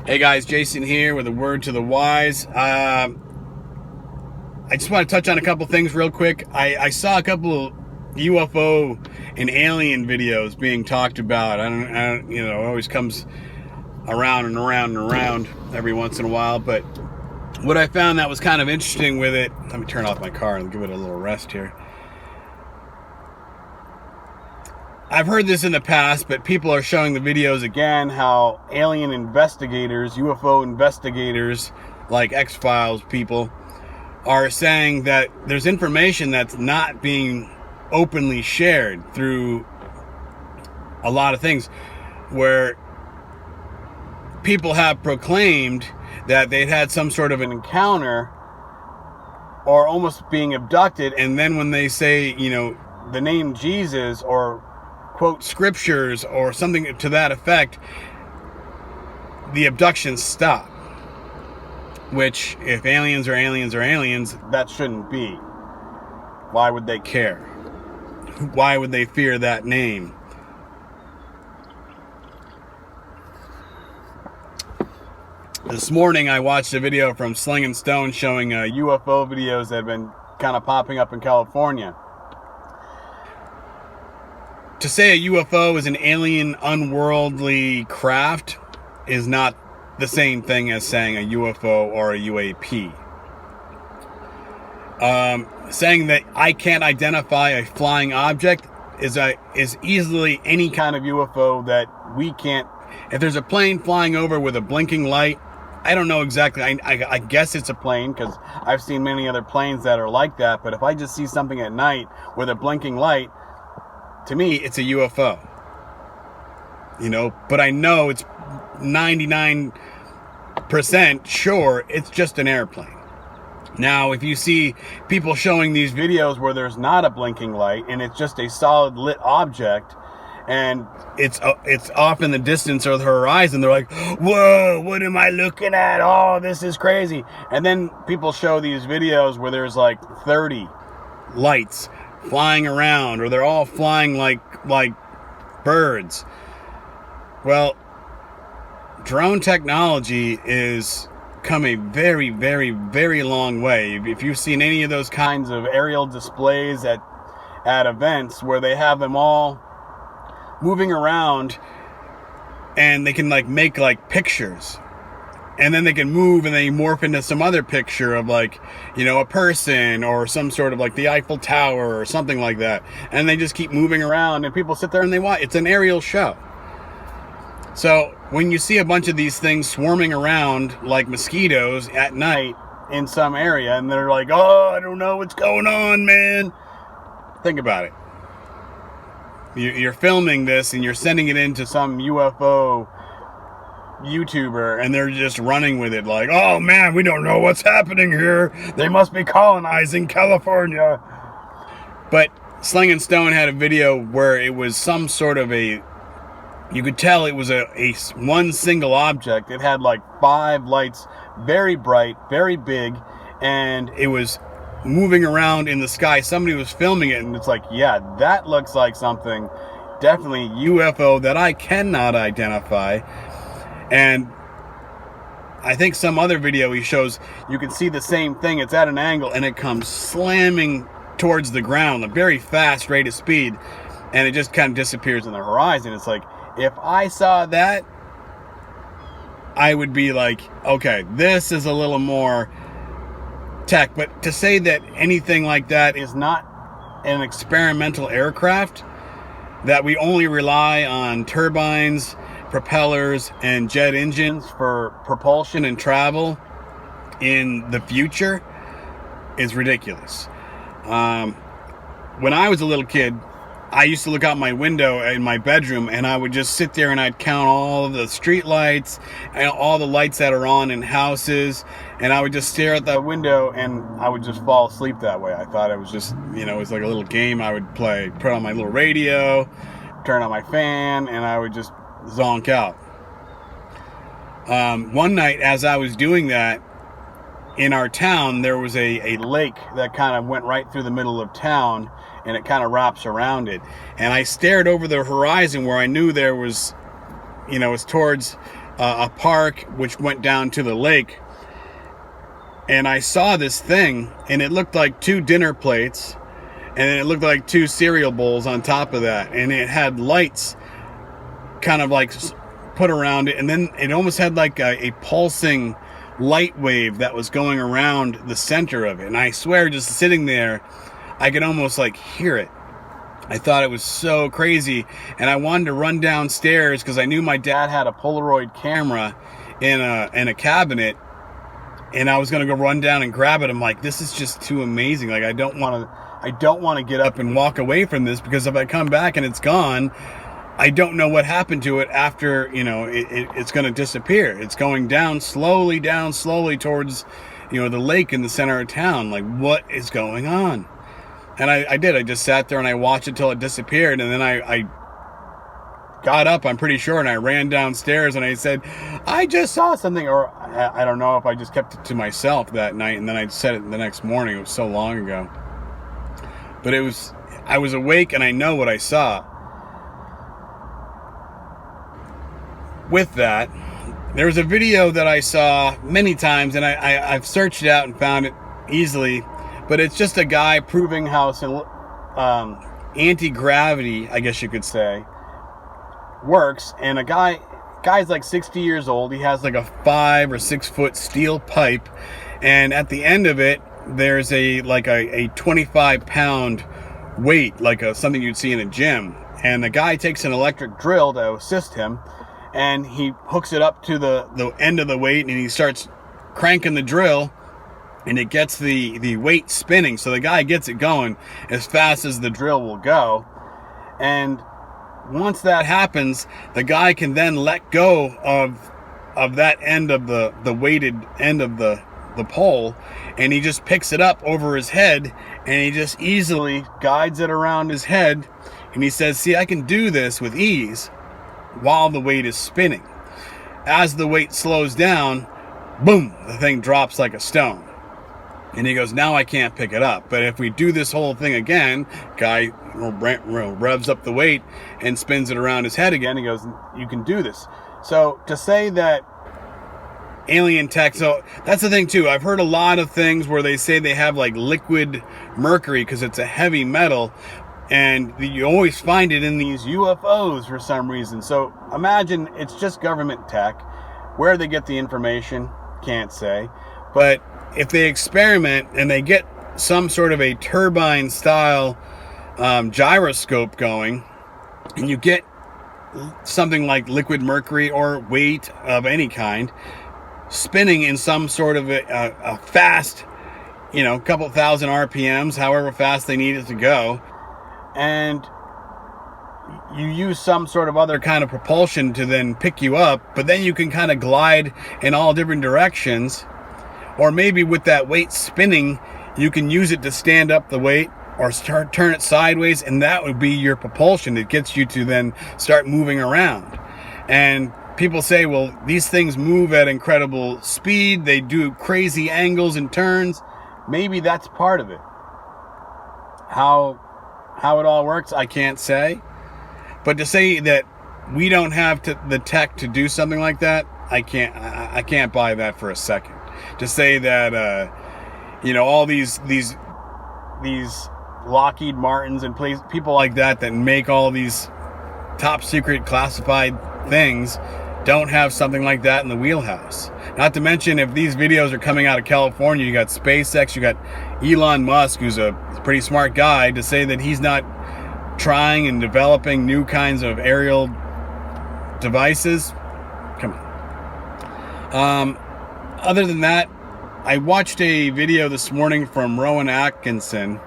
Hey guys, Jason here with a word to the wise. I just want to touch on a couple things real quick. I saw a couple of UFO and alien videos being talked about. I don't, it always comes around and around and around every once in a while. But what I found that was kind of interesting with it, let me turn off my car and give it a little rest here. I've heard this in the past, but people are showing the videos again how alien investigators, UFO investigators, like X-Files people, are saying that there's information that's not being openly shared through a lot of things, where people have proclaimed that they'd had some sort of an encounter or almost being abducted, and then when they say, the name Jesus or quote scriptures or something to that effect, the abductions stop. Which, if aliens are aliens are aliens, that shouldn't be. Why would they care? Why would they fear that name? This morning I watched a video from Sling and Stone showing UFO videos that have been kind of popping up in California. To say a UFO is an alien, unworldly craft is not the same thing as saying a UFO or a UAP. Saying that I can't identify a flying object is easily any kind of UFO that we can't. If there's a plane flying over with a blinking light, I don't know exactly. I guess it's a plane because I've seen many other planes that are like that. But if I just see something at night with a blinking light, to me, it's a UFO. But I know it's 99% sure it's just an airplane. Now, if you see people showing these videos where there's not a blinking light and it's just a solid lit object and it's off in the distance or the horizon, they're like, whoa, what am I looking at? Oh, this is crazy. And then people show these videos where there's like 30 lights flying around, or they're all flying like birds. Well, drone technology is come a very, very, very long way. If you've seen any of those kinds of aerial displays at events where they have them all moving around and they can make pictures, and then they can move and they morph into some other picture of a person or some sort of the Eiffel Tower or something like that. And they just keep moving around and people sit there and they watch. It's an aerial show. So when you see a bunch of these things swarming around like mosquitoes at night in some area and they're like, oh, I don't know what's going on, man. Think about it. You're filming this and you're sending it into some UFO YouTuber and they're just running with it like, oh man, we don't know what's happening here. They must be colonizing California. But Sling and Stone had a video where it was some sort of you could tell it was a one single object. It had 5 lights, very bright, very big, and it was moving around in the sky. Somebody was filming it and it's like, yeah, that looks like something, definitely UFO that I cannot identify. And I think some other video he shows, you can see the same thing. It's at an angle and it comes slamming towards the ground, a very fast rate of speed, and it just kind of disappears in the horizon. It's like, if I saw that, I would be like, okay, this is a little more tech. But to say that anything like that is not an experimental aircraft, that we only rely on turbines, propellers, and jet engines for propulsion and travel in the future is ridiculous. When I was a little kid, I used to look out my window in my bedroom and I would just sit there and I'd count all the street lights and all the lights that are on in houses, and I would just stare at that window and I would just fall asleep that way. I thought it was just, it was like a little game I would play, put on my little radio, turn on my fan, and I would just zonk out. One night as I was doing that, in our town there was a lake that kind of went right through the middle of town, and it kind of wraps around it. And I stared over the horizon where I knew there was, it's towards a park which went down to the lake. And I saw this thing, and it looked like 2 dinner plates, and it looked like 2 cereal bowls on top of that. And it had lights kind of like put around it. And then it almost had like a pulsing light wave that was going around the center of it. And I swear, just sitting there, I could almost like hear it. I thought it was so crazy. And I wanted to run downstairs because I knew my dad had a Polaroid camera in a cabinet. And I was going to go run down and grab it. I'm like, this is just too amazing. Like, I don't want to get up and walk away from this, because if I come back and it's gone, I don't know what happened to it after, it's going to disappear. It's going down slowly towards, the lake in the center of town. Like, what is going on? And I did. I just sat there and I watched it till it disappeared. And then I got up, I'm pretty sure, and I ran downstairs and I said, I just saw something. Or I don't know if I just kept it to myself that night and then I said it the next morning. It was so long ago. But I was awake and I know what I saw. With that, there's a video that I saw many times, and I've searched it out and found it easily, but it's just a guy proving how anti-gravity, I guess you could say, works. And a guy's like 60 years old. He has like a 5 or 6 foot steel pipe, and at the end of it there's a 25 pound weight, like something you'd see in a gym. And the guy takes an electric drill to assist him, and he hooks it up to the end of the weight, and he starts cranking the drill, and it gets the weight spinning. So the guy gets it going as fast as the drill will go. And once that happens, the guy can then let go of that end of the weighted end of the pole, and he just picks it up over his head, and he just easily guides it around his head. And he says, see, I can do this with ease while the weight is spinning. As the weight slows down, boom, the thing drops like a stone. And he goes, now I can't pick it up. But if we do this whole thing again, guy revs up the weight and spins it around his head again. He goes, you can do this. So to say that alien tech, so that's the thing too. I've heard a lot of things where they say they have like liquid mercury because it's a heavy metal. And you always find it in these UFOs for some reason. So imagine it's just government tech. Where they get the information, can't say. But if they experiment and they get some sort of a turbine style gyroscope going, and you get something like liquid mercury or weight of any kind spinning in some sort of a fast, couple thousand RPMs, however fast they need it to go, and you use some sort of other kind of propulsion to then pick you up, but then you can kind of glide in all different directions. Or maybe with that weight spinning, you can use it to stand up the weight or turn it sideways, and that would be your propulsion. It gets you to then start moving around. And people say, well, these things move at incredible speed. They do crazy angles and turns. Maybe that's part of it. How it all works, I can't say. But to say that we don't have the tech to do something like that, I can't buy that for a second. To say that all these Lockheed Martins and people like that make all these top secret classified things don't have something like that in the wheelhouse. Not to mention, if these videos are coming out of California, you got SpaceX, you got Elon Musk, who's a pretty smart guy, to say that he's not trying and developing new kinds of aerial devices. Come on. Other than that, I watched a video this morning from Rowan Atkinson.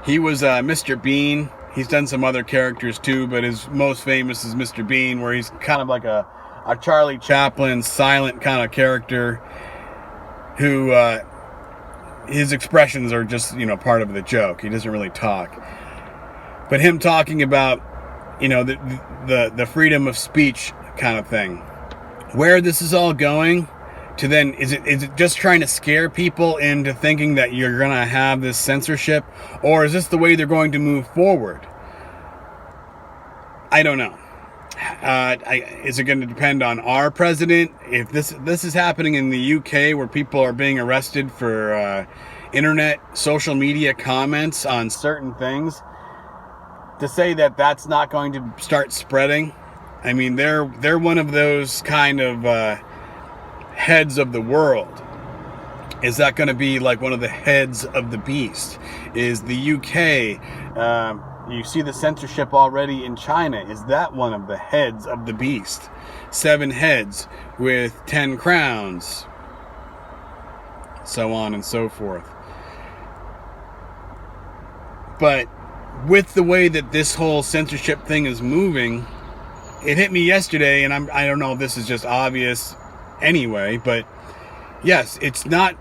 He was Mr. Bean. He's done some other characters too, but his most famous is Mr. Bean, where he's kind of like a Charlie Chaplin silent kind of character who his expressions are just, part of the joke. He doesn't really talk. But him talking about, the freedom of speech kind of thing. Where this is all going to then, is it just trying to scare people into thinking that you're going to have this censorship? Or is this the way they're going to move forward? I don't know. Is it going to depend on our president? If this is happening in the UK, where people are being arrested for internet, social media comments on certain things, to say that that's not going to start spreading, I mean, they're one of those kind of heads of the world. Is that going to be like one of the heads of the beast? Is the UK? You see the censorship already in China. Is that one of the heads of the beast? 7 heads with 10 crowns, so on and so forth. But with the way that this whole censorship thing is moving, it hit me yesterday, and I don't know if this is just obvious anyway, but yes, it's not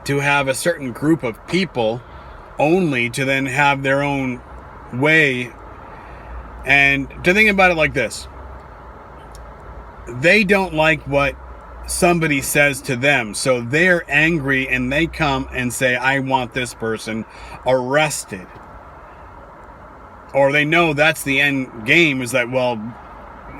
to have a certain group of people only to then have their own way, and to think about it like this: they don't like what somebody says to them, so they're angry and they come and say, I want this person arrested. Or they know that's the end game, is that, well,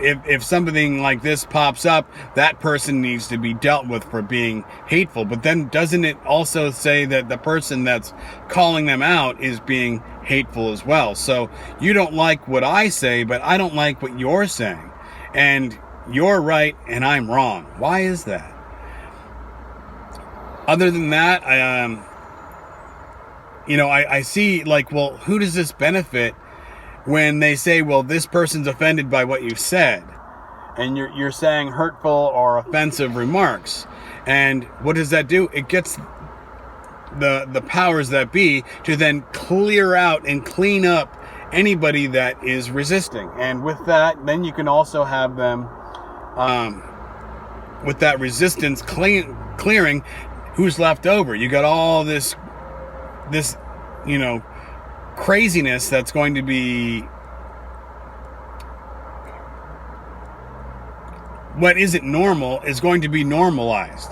if something like this pops up, that person needs to be dealt with for being hateful. But then doesn't it also say that the person that's calling them out is being hateful as well? So you don't like what I say, but I don't like what you're saying. And you're right and I'm wrong. Why is that? Other than that, I see, like, well, who does this benefit when they say, well, this person's offended by what you said, and you're saying hurtful or offensive remarks, and what does that do? It gets the powers that be to then clear out and clean up anybody that is resisting. And with that, then you can also have them, with that resistance clearing, who's left over? You got all this craziness that's going to be, what isn't normal is going to be normalized.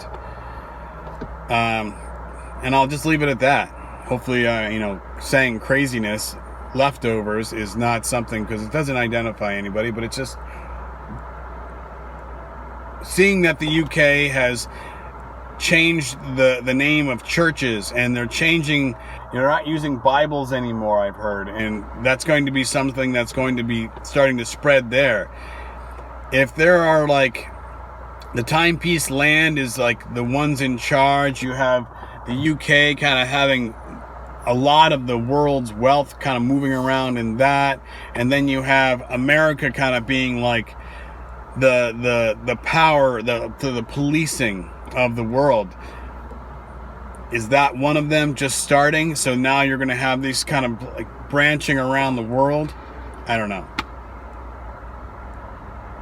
And I'll just leave it at that. Hopefully, saying craziness, leftovers, is not something, because it doesn't identify anybody, but it's just seeing that the UK has changed the name of churches, and they're changing, you're not using Bibles anymore, I've heard, and that's going to be something that's going to be starting to spread there. If there are, like, the timepiece land is like the ones in charge, you have the UK kind of having a lot of the world's wealth kind of moving around in that, and then you have America kind of being like the power, the policing of the world. Is that one of them just starting? So now you're going to have these kind of like branching around the world? I don't know.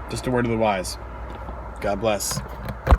Just a word of the wise. God bless.